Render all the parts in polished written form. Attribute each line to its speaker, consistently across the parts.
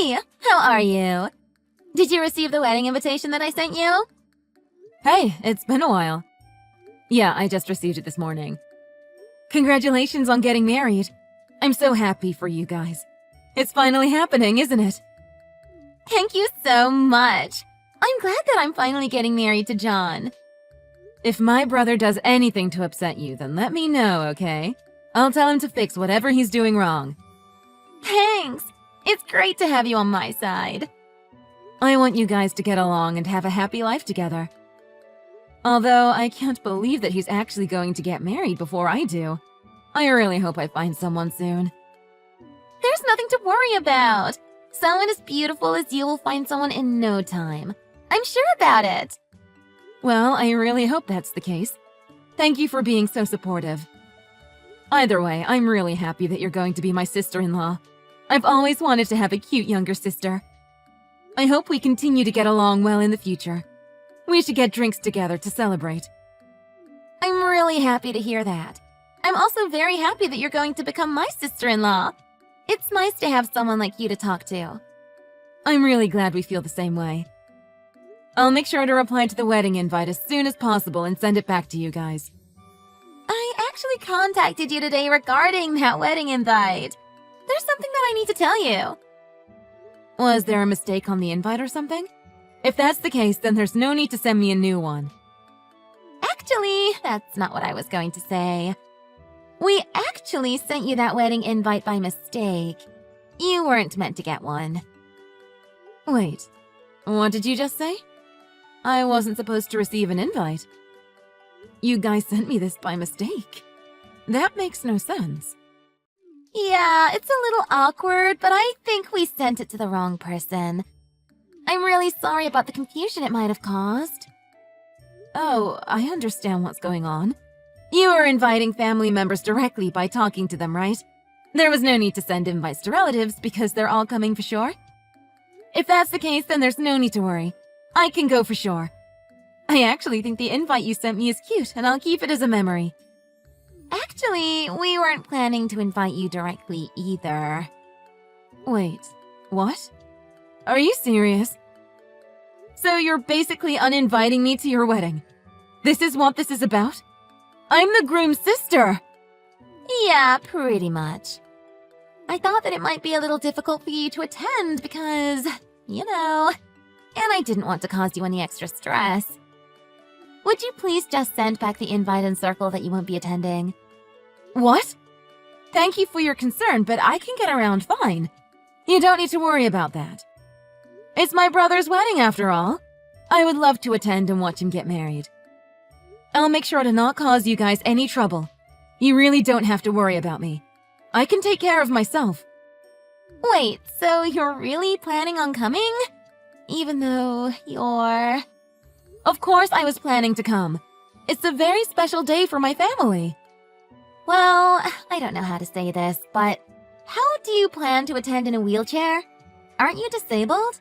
Speaker 1: Hey, how are you? Did you receive the wedding invitation that I sent you?
Speaker 2: Hey, it's been a while. Yeah, I just received it this morning. Congratulations on getting married. I'm so happy for you guys. It's finally happening, isn't it?
Speaker 1: Thank you so much. I'm glad that I'm finally getting married to John.
Speaker 2: If my brother does anything to upset you, then let me know, okay? I'll tell him to fix whatever he's doing wrong.
Speaker 1: Thanks. It's great to have you on my side.
Speaker 2: I want you guys to get along and have a happy life together. Although I can't believe that he's actually going to get married before I do. I really hope I find someone soon.
Speaker 1: There's nothing to worry about. Someone as beautiful as you will find someone in no time. I'm sure about it.
Speaker 2: Well, I really hope that's the case. Thank you for being so supportive. Either way, I'm really happy that you're going to be my sister-in-law. I've always wanted to have a cute younger sister. I hope we continue to get along well in the future. We should get drinks together to celebrate.
Speaker 1: I'm really happy to hear that. I'm also very happy that you're going to become my sister-in-law. It's nice to have someone like you to talk to.
Speaker 2: I'm really glad we feel the same way. I'll make sure to reply to the wedding invite as soon as possible and send it back to you guys.
Speaker 1: I actually contacted you today regarding that wedding invite. There's something that I need to tell you.
Speaker 2: Was there a mistake on the invite or something? If that's the case, then there's no need to send me a new one.
Speaker 1: Actually, that's not what I was going to say. We actually sent you that wedding invite by mistake. You weren't meant to get one.
Speaker 2: Wait, what did you just say? I wasn't supposed to receive an invite. You guys sent me this by mistake. That makes no sense.
Speaker 1: Yeah, it's a little awkward, but I think we sent it to the wrong person. I'm really sorry about the confusion it might have caused.
Speaker 2: Oh, I understand what's going on. You were inviting family members directly by talking to them, right? There was no need to send invites to relatives because they're all coming for sure. If that's the case, then there's no need to worry. I can go for sure. I actually think the invite you sent me is cute, and I'll keep it as a memory.
Speaker 1: Actually, we weren't planning to invite you directly either.
Speaker 2: Wait, what? Are you serious? So you're basically uninviting me to your wedding? This is what this is about? I'm the groom's sister!
Speaker 1: Yeah, pretty much. I thought that it might be a little difficult for you to attend because, you know, and I didn't want to cause you any extra stress. Would you please just send back the invite and circle that you won't be attending?
Speaker 2: What? Thank you for your concern, but I can get around fine. You don't need to worry about that. It's my brother's wedding after all. I would love to attend and watch him get married. I'll make sure to not cause you guys any trouble. You really don't have to worry about me. I can take care of myself.
Speaker 1: Wait, so you're really planning on coming? Even though you're...
Speaker 2: Of course I was planning to come. It's a very special day for my family.
Speaker 1: Well, I don't know how to say this, but how do you plan to attend in a wheelchair? Aren't you disabled?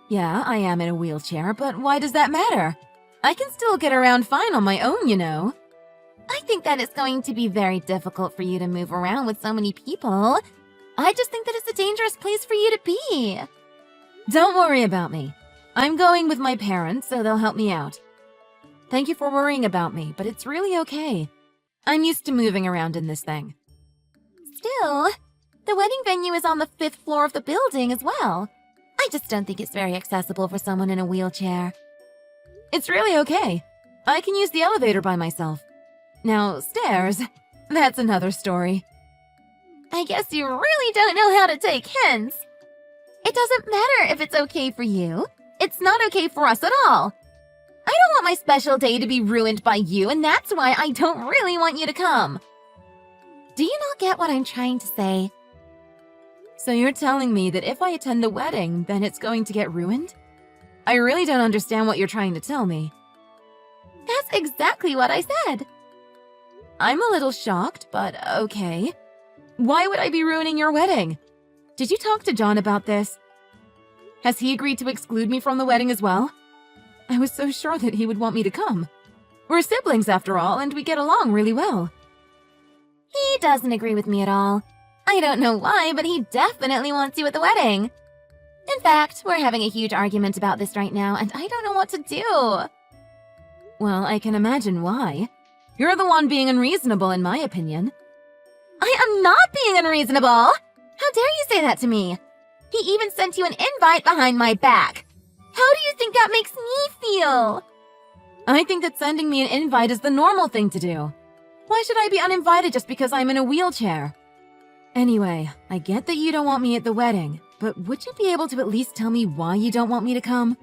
Speaker 2: Yeah, I am in a wheelchair, but why does that matter? I can still get around fine on my own, you know.
Speaker 1: I think that it's going to be very difficult for you to move around with so many people. I just think that it's a dangerous place for you to be.
Speaker 2: Don't worry about me. I'm going with my parents, so they'll help me out. Thank you for worrying about me, but it's really okay. I'm used to moving around in this thing.
Speaker 1: Still, the wedding venue is on the 5th floor of the building as well. I just don't think it's very accessible for someone in a wheelchair.
Speaker 2: It's really okay. I can use the elevator by myself. Now, stairs, that's another story.
Speaker 1: I guess you really don't know how to take hints. It doesn't matter if it's okay for you. It's not okay for us at all. I don't want my special day to be ruined by you, and that's why I don't really want you to come. Do you not get what I'm trying to say?
Speaker 2: So you're telling me that if I attend the wedding, then it's going to get ruined? I really don't understand what you're trying to tell me.
Speaker 1: That's exactly what I said.
Speaker 2: I'm a little shocked, but okay. Why would I be ruining your wedding? Did you talk to John about this? Has he agreed to exclude me from the wedding as well? I was so sure that he would want me to come. We're siblings after all, and we get along really well.
Speaker 1: He doesn't agree with me at all. I don't know why, but he definitely wants you at the wedding. In fact, we're having a huge argument about this right now, and I don't know what to do.
Speaker 2: Well, I can imagine why. You're the one being unreasonable, in my opinion.
Speaker 1: I am not being unreasonable! How dare you say that to me? He even sent you an invite behind my back. How do you think that makes me feel?
Speaker 2: I think that sending me an invite is the normal thing to do. Why should I be uninvited just because I'm in a wheelchair? Anyway, I get that you don't want me at the wedding, but would you be able to at least tell me why you don't want me to come?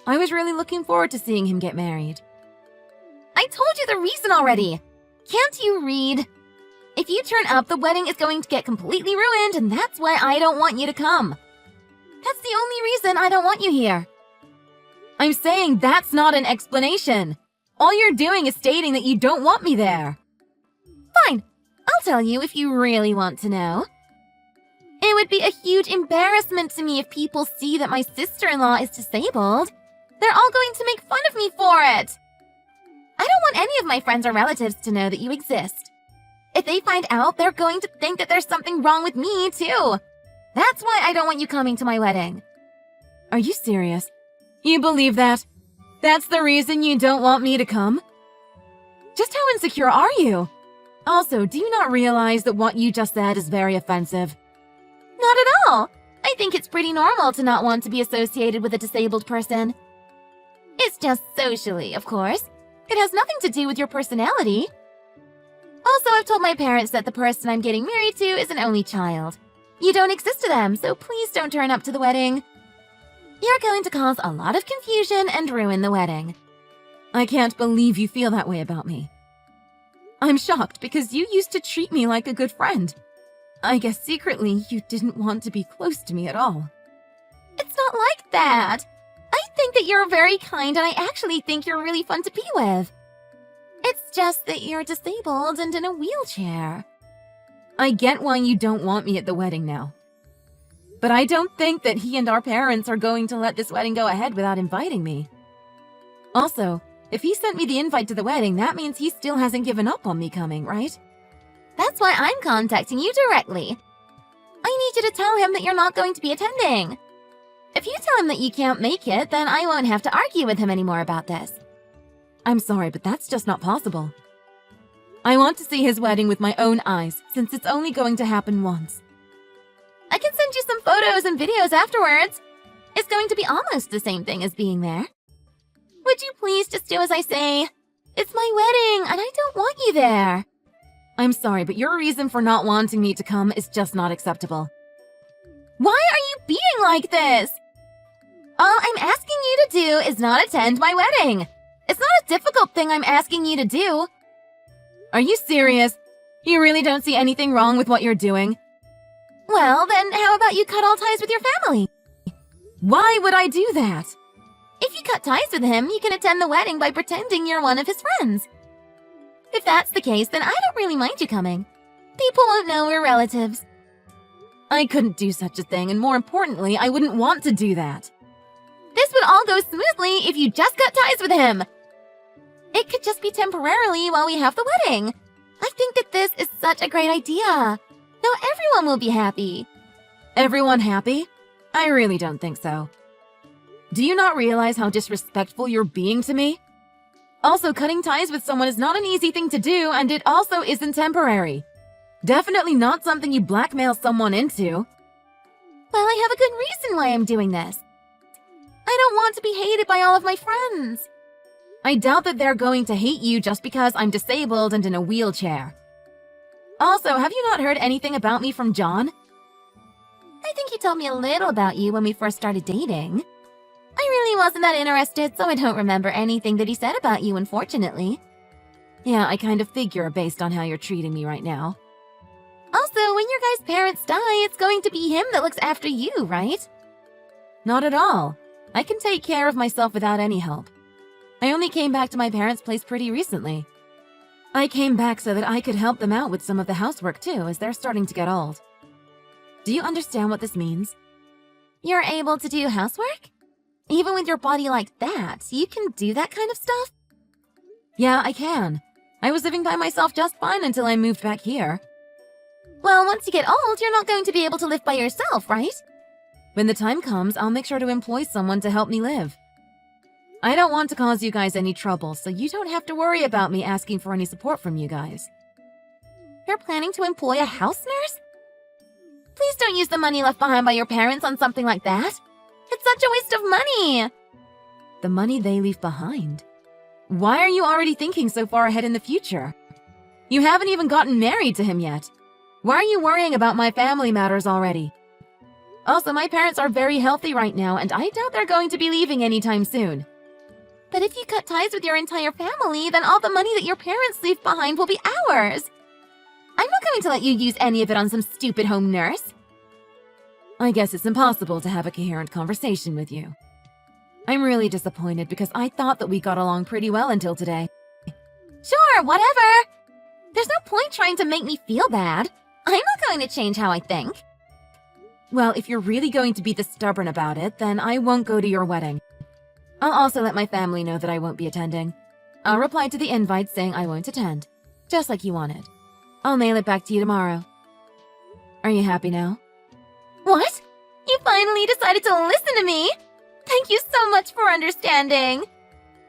Speaker 2: I was really looking forward to seeing him get married.
Speaker 1: I told you the reason already. Can't you read? If you turn up, the wedding is going to get completely ruined, and that's why I don't want you to come. That's the only reason I don't want you here.
Speaker 2: I'm saying that's not an explanation. All you're doing is stating that you don't want me there.
Speaker 1: Fine. I'll tell you if you really want to know. It would be a huge embarrassment to me if people see that my sister-in-law is disabled. They're all going to make fun of me for it. I don't want any of my friends or relatives to know that you exist. If they find out, they're going to think that there's something wrong with me, too. That's why I don't want you coming to my wedding.
Speaker 2: Are you serious? You believe that? That's the reason you don't want me to come? Just how insecure are you? Also, do you not realize that what you just said is very offensive?
Speaker 1: Not at all. I think it's pretty normal to not want to be associated with a disabled person. It's just socially, of course. It has nothing to do with your personality. Also, I've told my parents that the person I'm getting married to is an only child. You don't exist to them, so please don't turn up to the wedding. You're going to cause a lot of confusion and ruin the wedding.
Speaker 2: I can't believe you feel that way about me. I'm shocked because you used to treat me like a good friend. I guess secretly you didn't want to be close to me at all.
Speaker 1: It's not like that. I think that you're very kind and I actually think you're really fun to be with. It's just that you're disabled and in a wheelchair.
Speaker 2: I get why you don't want me at the wedding now. But I don't think that he and our parents are going to let this wedding go ahead without inviting me. Also, if he sent me the invite to the wedding, that means he still hasn't given up on me coming, right?
Speaker 1: That's why I'm contacting you directly. I need you to tell him that you're not going to be attending. If you tell him that you can't make it, then I won't have to argue with him anymore about this.
Speaker 2: I'm sorry, but that's just not possible. I want to see his wedding with my own eyes, since it's only going to happen once.
Speaker 1: I can send you some photos and videos afterwards. It's going to be almost the same thing as being there. Would you please just do as I say? It's my wedding, and I don't want you there.
Speaker 2: I'm sorry, but your reason for not wanting me to come is just not acceptable.
Speaker 1: Why are you being like this? All I'm asking you to do is not attend my wedding. It's not a difficult thing I'm asking you to do.
Speaker 2: Are you serious? You really don't see anything wrong with what you're doing?
Speaker 1: Well, then how about you cut all ties with your family?
Speaker 2: Why would I do that?
Speaker 1: If you cut ties with him, you can attend the wedding by pretending you're one of his friends. If that's the case, then I don't really mind you coming. People won't know we're relatives.
Speaker 2: I couldn't do such a thing, and more importantly, I wouldn't want to do that.
Speaker 1: This would all go smoothly if you just cut ties with him. It could just be temporarily while we have the wedding. I think that this is such a great idea. Now everyone will be happy.
Speaker 2: Everyone happy? I really don't think so. Do you not realize how disrespectful you're being to me? Also, cutting ties with someone is not an easy thing to do, and it also isn't temporary. Definitely not something you blackmail someone into.
Speaker 1: Well, I have a good reason why I'm doing this. I don't want to be hated by all of my friends.
Speaker 2: I doubt that they're going to hate you just because I'm disabled and in a wheelchair. Also, have you not heard anything about me from John?
Speaker 1: I think he told me a little about you when we first started dating. I really wasn't that interested, so I don't remember anything that he said about you, unfortunately.
Speaker 2: Yeah, I kind of figure based on how you're treating me right now.
Speaker 1: Also, when your guys' parents die, it's going to be him that looks after you, right?
Speaker 2: Not at all. I can take care of myself without any help. I only came back to my parents' place pretty recently. I came back so that I could help them out with some of the housework too, as they're starting to get old. Do you understand what this means?
Speaker 1: You're able to do housework? Even with your body like that, you can do that kind of stuff?
Speaker 2: Yeah, I can. I was living by myself just fine until I moved back here.
Speaker 1: Well, once you get old, you're not going to be able to live by yourself, right?
Speaker 2: When the time comes, I'll make sure to employ someone to help me live. I don't want to cause you guys any trouble, so you don't have to worry about me asking for any support from you guys.
Speaker 1: You're planning to employ a house nurse? Please don't use the money left behind by your parents on something like that. It's such a waste of money.
Speaker 2: The money they leave behind? Why are you already thinking so far ahead in the future? You haven't even gotten married to him yet. Why are you worrying about my family matters already? Also, my parents are very healthy right now, and I doubt they're going to be leaving anytime soon.
Speaker 1: But if you cut ties with your entire family, then all the money that your parents leave behind will be ours. I'm not going to let you use any of it on some stupid home nurse.
Speaker 2: I guess it's impossible to have a coherent conversation with you. I'm really disappointed because I thought that we got along pretty well until today.
Speaker 1: Sure, whatever. There's no point trying to make me feel bad. I'm not going to change how I think.
Speaker 2: Well, if you're really going to be this stubborn about it, then I won't go to your wedding. I'll also let my family know that I won't be attending. I'll reply to the invite saying I won't attend, just like you wanted. I'll mail it back to you tomorrow. Are you happy now?
Speaker 1: What? You finally decided to listen to me? Thank you so much for understanding.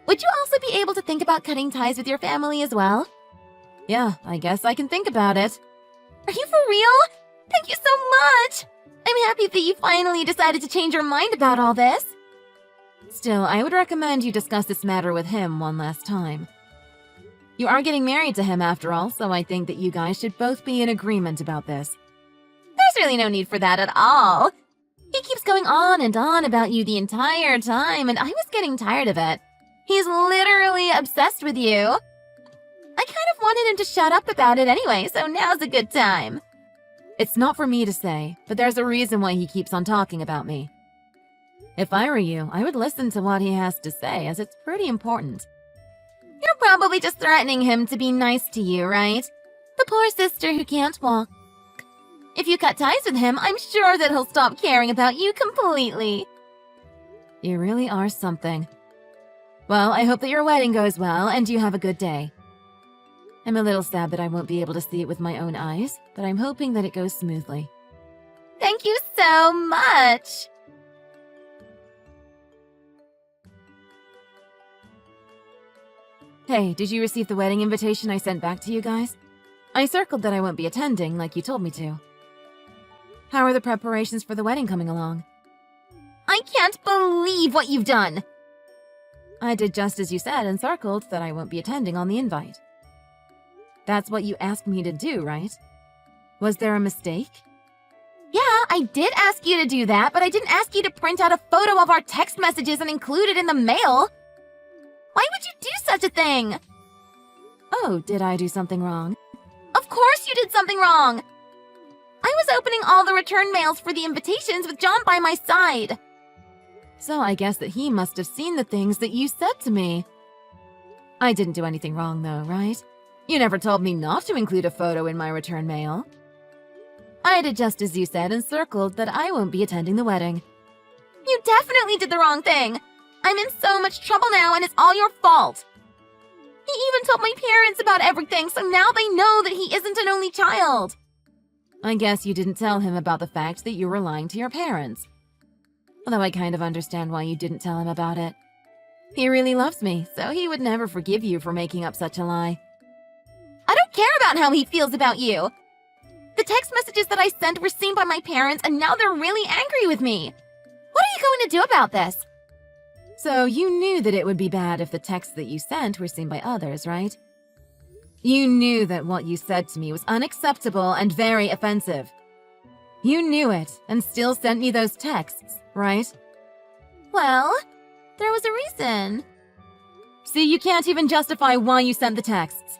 Speaker 1: Would you also be able to think about cutting ties with your family as well?
Speaker 2: Yeah, I guess I can think about it.
Speaker 1: Are you for real? Thank you so much. I'm happy that you finally decided to change your mind about all this.
Speaker 2: Still, I would recommend you discuss this matter with him one last time. You are getting married to him after all, so I think that you guys should both be in agreement about this.
Speaker 1: There's really no need for that at all. He keeps going on and on about you the entire time, and I was getting tired of it. He's literally obsessed with you. I kind of wanted him to shut up about it anyway, so now's a good time.
Speaker 2: It's not for me to say, but there's a reason why he keeps on talking about me. If I were you, I would listen to what he has to say, as it's pretty important.
Speaker 1: You're probably just threatening him to be nice to you, right? The poor sister who can't walk. If you cut ties with him, I'm sure that he'll stop caring about you completely.
Speaker 2: You really are something. Well, I hope that your wedding goes well and you have a good day. I'm a little sad that I won't be able to see it with my own eyes, but I'm hoping that it goes smoothly.
Speaker 1: Thank you so much!
Speaker 2: Hey, did you receive the wedding invitation I sent back to you guys? I circled that I won't be attending, like you told me to. How are the preparations for the wedding coming along?
Speaker 1: I can't believe what you've done!
Speaker 2: I did just as you said and circled that I won't be attending on the invite. That's what you asked me to do, right? Was there a mistake?
Speaker 1: Yeah, I did ask you to do that, but I didn't ask you to print out a photo of our text messages and include it in the mail. Why would you do such a thing?
Speaker 2: Oh, did I do something wrong?
Speaker 1: Of course you did something wrong! I was opening all the return mails for the invitations with John by my side.
Speaker 2: So I guess that he must have seen the things that you said to me. I didn't do anything wrong though, right? You never told me not to include a photo in my return mail. I did just as you said and circled that I won't be attending the wedding.
Speaker 1: You definitely did the wrong thing. I'm in so much trouble now and it's all your fault. He even told my parents about everything, so now they know that he isn't an only child.
Speaker 2: I guess you didn't tell him about the fact that you were lying to your parents. Although I kind of understand why you didn't tell him about it. He really loves me, so he would never forgive you for making up such a lie.
Speaker 1: I don't care about how he feels about you. The text messages that I sent were seen by my parents and now they're really angry with me. What are you going to do about this?
Speaker 2: So you knew that it would be bad if the texts that you sent were seen by others, right? You knew that what you said to me was unacceptable and very offensive. You knew it and still sent me those texts, right?
Speaker 1: Well, there was a reason.
Speaker 2: See, you can't even justify why you sent the texts.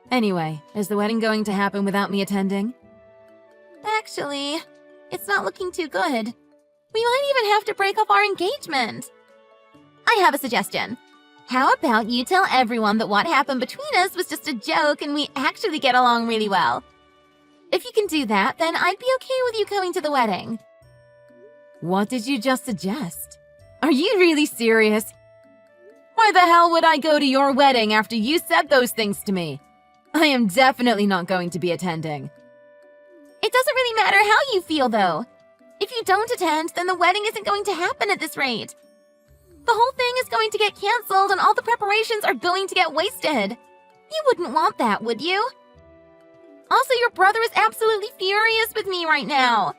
Speaker 2: Anyway, is the wedding going to happen without me attending?
Speaker 1: Actually, it's not looking too good. We might even have to break off our engagement. I have a suggestion. How about you tell everyone that what happened between us was just a joke and we actually get along really well? If you can do that, then I'd be okay with you going to the wedding.
Speaker 2: What did you just suggest? Are you really serious? Why the hell would I go to your wedding after you said those things to me? I am definitely not going to be attending.
Speaker 1: It doesn't really matter how you feel, though. If you don't attend, then the wedding isn't going to happen at this rate. The whole thing is going to get canceled and all the preparations are going to get wasted. You wouldn't want that, would you? Also, your brother is absolutely furious with me right now.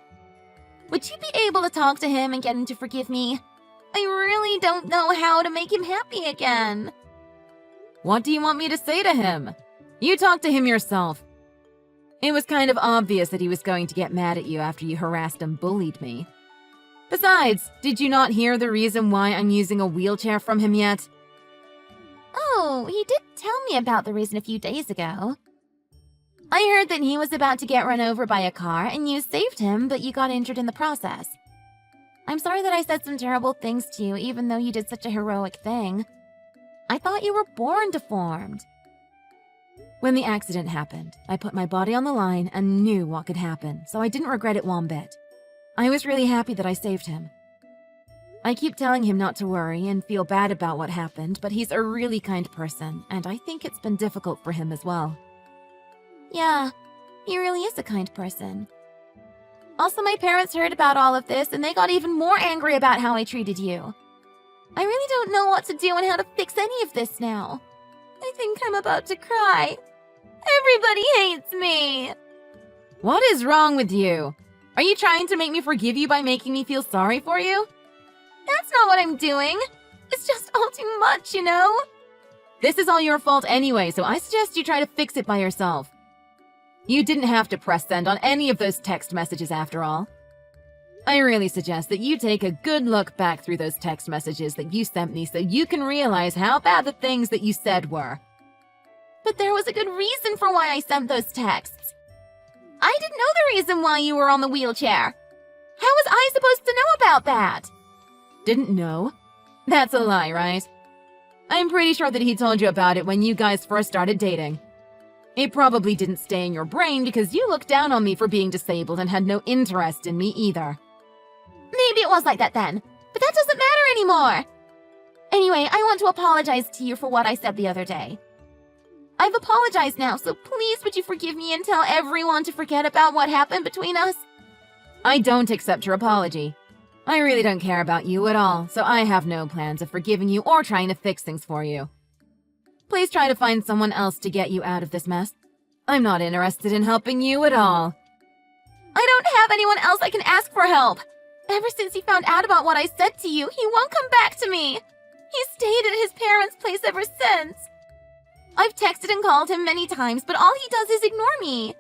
Speaker 1: Would you be able to talk to him and get him to forgive me? I really don't know how to make him happy again.
Speaker 2: What do you want me to say to him? You talk to him yourself. It was kind of obvious that he was going to get mad at you after you harassed and bullied me. Besides, did you not hear the reason why I'm using a wheelchair from him yet?
Speaker 1: Oh, he did tell me about the reason a few days ago. I heard that he was about to get run over by a car and you saved him, but you got injured in the process. I'm sorry that I said some terrible things to you, even though you did such a heroic thing. I thought you were born deformed.
Speaker 2: When the accident happened, I put my body on the line and knew what could happen, so I didn't regret it one bit. I was really happy that I saved him. I keep telling him not to worry and feel bad about what happened, but he's a really kind person, and I think it's been difficult for him as well.
Speaker 1: Yeah, he really is a kind person. Also, my parents heard about all of this, and they got even more angry about how I treated you. I really don't know what to do and how to fix any of this now. I think I'm about to cry. Everybody hates me.
Speaker 2: What is wrong with you? Are you trying to make me forgive you by making me feel sorry for you?
Speaker 1: That's not what I'm doing. It's just all too much, you know?
Speaker 2: This is all your fault anyway, so I suggest you try to fix it by yourself. You didn't have to press send on any of those text messages after all. I really suggest that you take a good look back through those text messages that you sent me so you can realize how bad the things that you said were.
Speaker 1: But there was a good reason for why I sent those texts. I didn't know the reason why you were on the wheelchair. How was I supposed to know about that?
Speaker 2: Didn't know? That's a lie, right? I'm pretty sure that he told you about it when you guys first started dating. It probably didn't stay in your brain because you looked down on me for being disabled and had no interest in me either.
Speaker 1: Maybe it was like that then, but that doesn't matter anymore. Anyway, I want to apologize to you for what I said the other day. I've apologized now, so please would you forgive me and tell everyone to forget about what happened between us?
Speaker 2: I don't accept your apology. I really don't care about you at all, so I have no plans of forgiving you or trying to fix things for you. Please try to find someone else to get you out of this mess. I'm not interested in helping you at all.
Speaker 1: I don't have anyone else I can ask for help. Ever since he found out about what I said to you, he won't come back to me. He stayed at his parents' place ever since. I've texted and called him many times, but all he does is ignore me.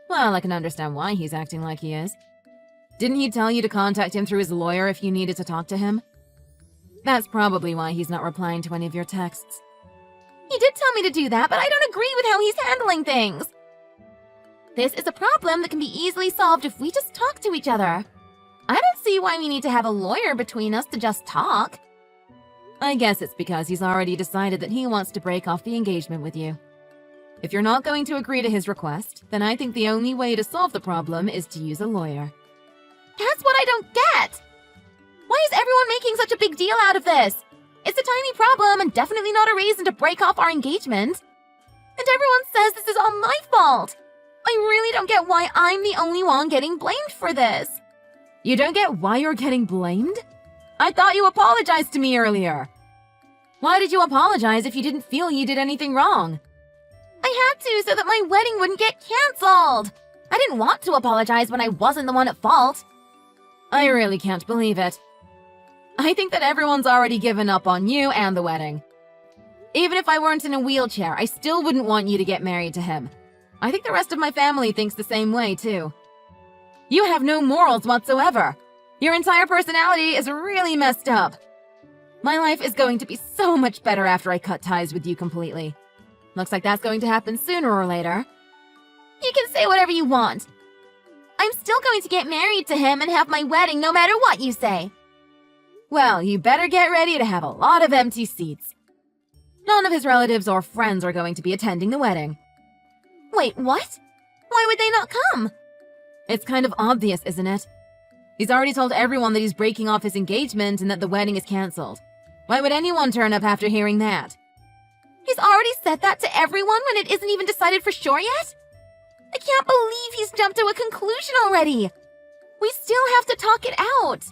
Speaker 2: Well, I can understand why he's acting like he is. Didn't he tell you to contact him through his lawyer if you needed to talk to him? That's probably why he's not replying to any of your texts.
Speaker 1: He did tell me to do that, but I don't agree with how he's handling things. This is a problem that can be easily solved if we just talk to each other. I don't see why we need to have a lawyer between us to just talk.
Speaker 2: I guess it's because he's already decided that he wants to break off the engagement with you. If you're not going to agree to his request, then I think the only way to solve the problem is to use a lawyer.
Speaker 1: That's what I don't get. Why is everyone making such a big deal out of this? It's a tiny problem and definitely not a reason to break off our engagement. And everyone says this is all my fault. I really don't get why I'm the only one getting blamed for this.
Speaker 2: You don't get why you're getting blamed? I thought you apologized to me earlier. Why did you apologize if you didn't feel you did anything wrong?
Speaker 1: I had to so that my wedding wouldn't get canceled. I didn't want to apologize when I wasn't the one at fault.
Speaker 2: I really can't believe it. I think that everyone's already given up on you and the wedding. Even if I weren't in a wheelchair, I still wouldn't want you to get married to him. I think the rest of my family thinks the same way, too. You have no morals whatsoever. Your entire personality is really messed up. My life is going to be so much better after I cut ties with you completely. Looks like that's going to happen sooner or later.
Speaker 1: You can say whatever you want. I'm still going to get married to him and have my wedding no matter what you say.
Speaker 2: Well, you better get ready to have a lot of empty seats. None of his relatives or friends are going to be attending the wedding.
Speaker 1: Wait, what? Why would they not come?
Speaker 2: It's kind of obvious, isn't it? He's already told everyone that he's breaking off his engagement and that the wedding is cancelled. Why would anyone turn up after hearing that?
Speaker 1: He's already said that to everyone when it isn't even decided for sure yet? I can't believe he's jumped to a conclusion already. We still have to talk it out.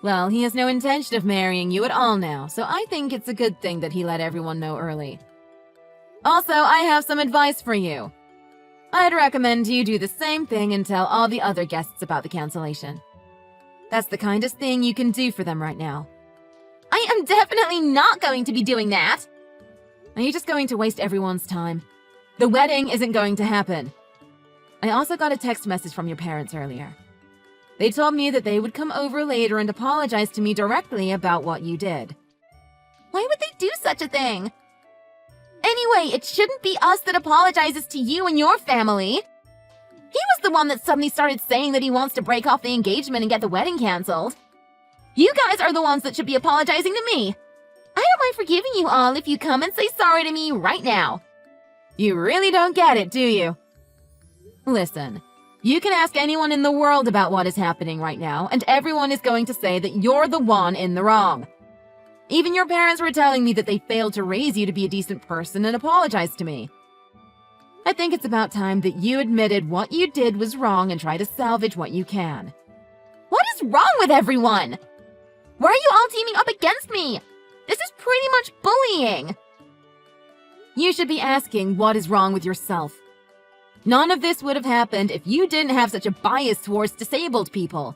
Speaker 2: Well, he has no intention of marrying you at all now, so I think it's a good thing that he let everyone know early. Also, I have some advice for you. I'd recommend you do the same thing and tell all the other guests about the cancellation. That's the kindest thing you can do for them right now.
Speaker 1: I am definitely not going to be doing that.
Speaker 2: Are you just going to waste everyone's time? The wedding isn't going to happen. I also got a text message from your parents earlier. They told me that they would come over later and apologize to me directly about what you did.
Speaker 1: Why would they do such a thing? Anyway, it shouldn't be us that apologizes to you and your family. He was the one that suddenly started saying that he wants to break off the engagement and get the wedding canceled. You guys are the ones that should be apologizing to me. I don't mind forgiving you all if you come and say sorry to me right now.
Speaker 2: You really don't get it, do you? Listen, you can ask anyone in the world about what is happening right now, and everyone is going to say that you're the one in the wrong. Even your parents were telling me that they failed to raise you to be a decent person and apologize to me. I think it's about time that you admitted what you did was wrong and try to salvage what you can.
Speaker 1: What is wrong with everyone? Why are you all teaming up against me? This is pretty much bullying.
Speaker 2: You should be asking what is wrong with yourself. None of this would have happened if you didn't have such a bias towards disabled people.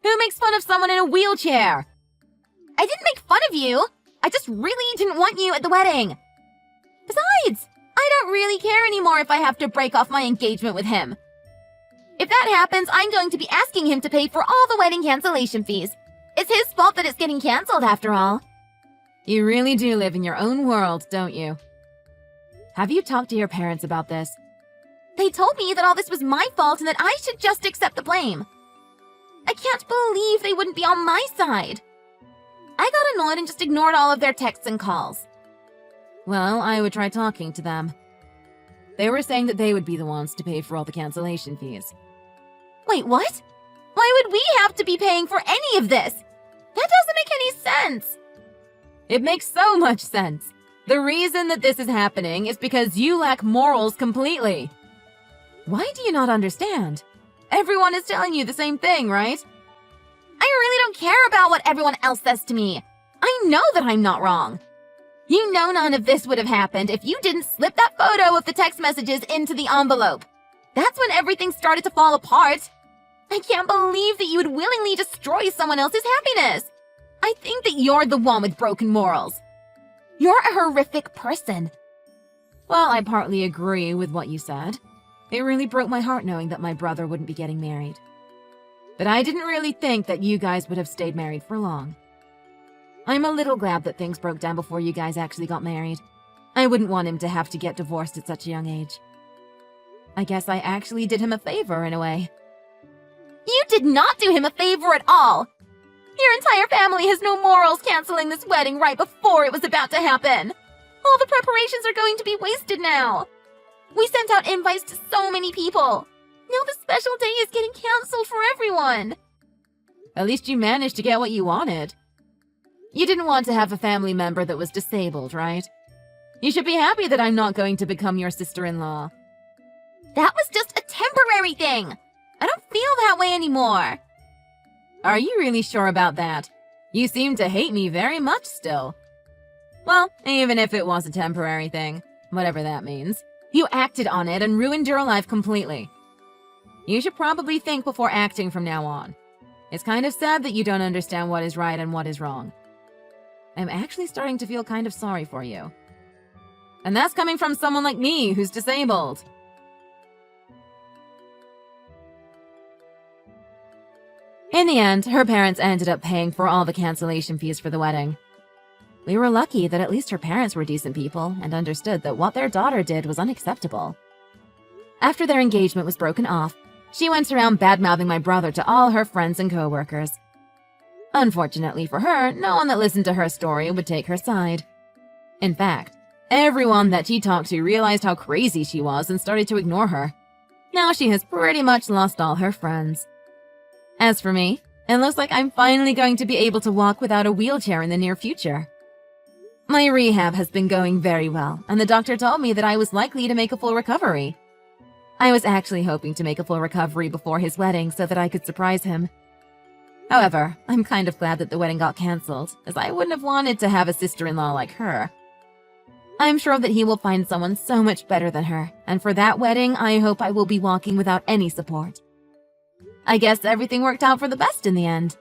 Speaker 2: Who makes fun of someone in a wheelchair?
Speaker 1: I didn't make fun of you. I just really didn't want you at the wedding. Besides, I don't really care anymore if I have to break off my engagement with him. If that happens, I'm going to be asking him to pay for all the wedding cancellation fees. It's his fault that it's getting canceled after all.
Speaker 2: You really do live in your own world, don't you? Have you talked to your parents about this?
Speaker 1: They told me that all this was my fault and that I should just accept the blame. I can't believe they wouldn't be on my side. I got annoyed and just ignored all of their texts and calls.
Speaker 2: Well, I would try talking to them. They were saying that they would be the ones to pay for all the cancellation fees.
Speaker 1: Wait, what? Why would we have to be paying for any of this? That doesn't make any sense.
Speaker 2: It makes so much sense. The reason that this is happening is because you lack morals completely. Why do you not understand? Everyone is telling you the same thing, right?
Speaker 1: I really don't care about what everyone else says to me. I know that I'm not wrong. You know none of this would have happened if you didn't slip that photo of the text messages into the envelope. That's when everything started to fall apart. I can't believe that you would willingly destroy someone else's happiness. I think that you're the one with broken morals. You're a horrific person.
Speaker 2: Well, I partly agree with what you said. It really broke my heart knowing that my brother wouldn't be getting married. But I didn't really think that you guys would have stayed married for long. I'm a little glad that things broke down before you guys actually got married. I wouldn't want him to have to get divorced at such a young age. I guess I actually did him a favor in a way.
Speaker 1: You did not do him a favor at all. Your entire family has no morals canceling this wedding right before it was about to happen. All the preparations are going to be wasted now. We sent out invites to so many people. Now the special day is getting canceled for everyone.
Speaker 2: At least you managed to get what you wanted. You didn't want to have a family member that was disabled, right? You should be happy that I'm not going to become your sister-in-law.
Speaker 1: That was just a temporary thing. I don't feel that way anymore.
Speaker 2: Are you really sure about that? You seem to hate me very much still. Well, even if it was a temporary thing, whatever that means, you acted on it and ruined your life completely. You should probably think before acting from now on. It's kind of sad that you don't understand what is right and what is wrong. I'm actually starting to feel kind of sorry for you. And that's coming from someone like me who's disabled. In the end, her parents ended up paying for all the cancellation fees for the wedding. We were lucky that at least her parents were decent people and understood that what their daughter did was unacceptable. After their engagement was broken off, she went around bad-mouthing my brother to all her friends and co-workers. Unfortunately for her, no one that listened to her story would take her side. In fact, everyone that she talked to realized how crazy she was and started to ignore her. Now she has pretty much lost all her friends. As for me, it looks like I'm finally going to be able to walk without a wheelchair in the near future. My rehab has been going very well, and the doctor told me that I was likely to make a full recovery. I was actually hoping to make a full recovery before his wedding so that I could surprise him. However, I'm kind of glad that the wedding got cancelled, as I wouldn't have wanted to have a sister-in-law like her. I'm sure that he will find someone so much better than her, and for that wedding, I hope I will be walking without any support. I guess everything worked out for the best in the end.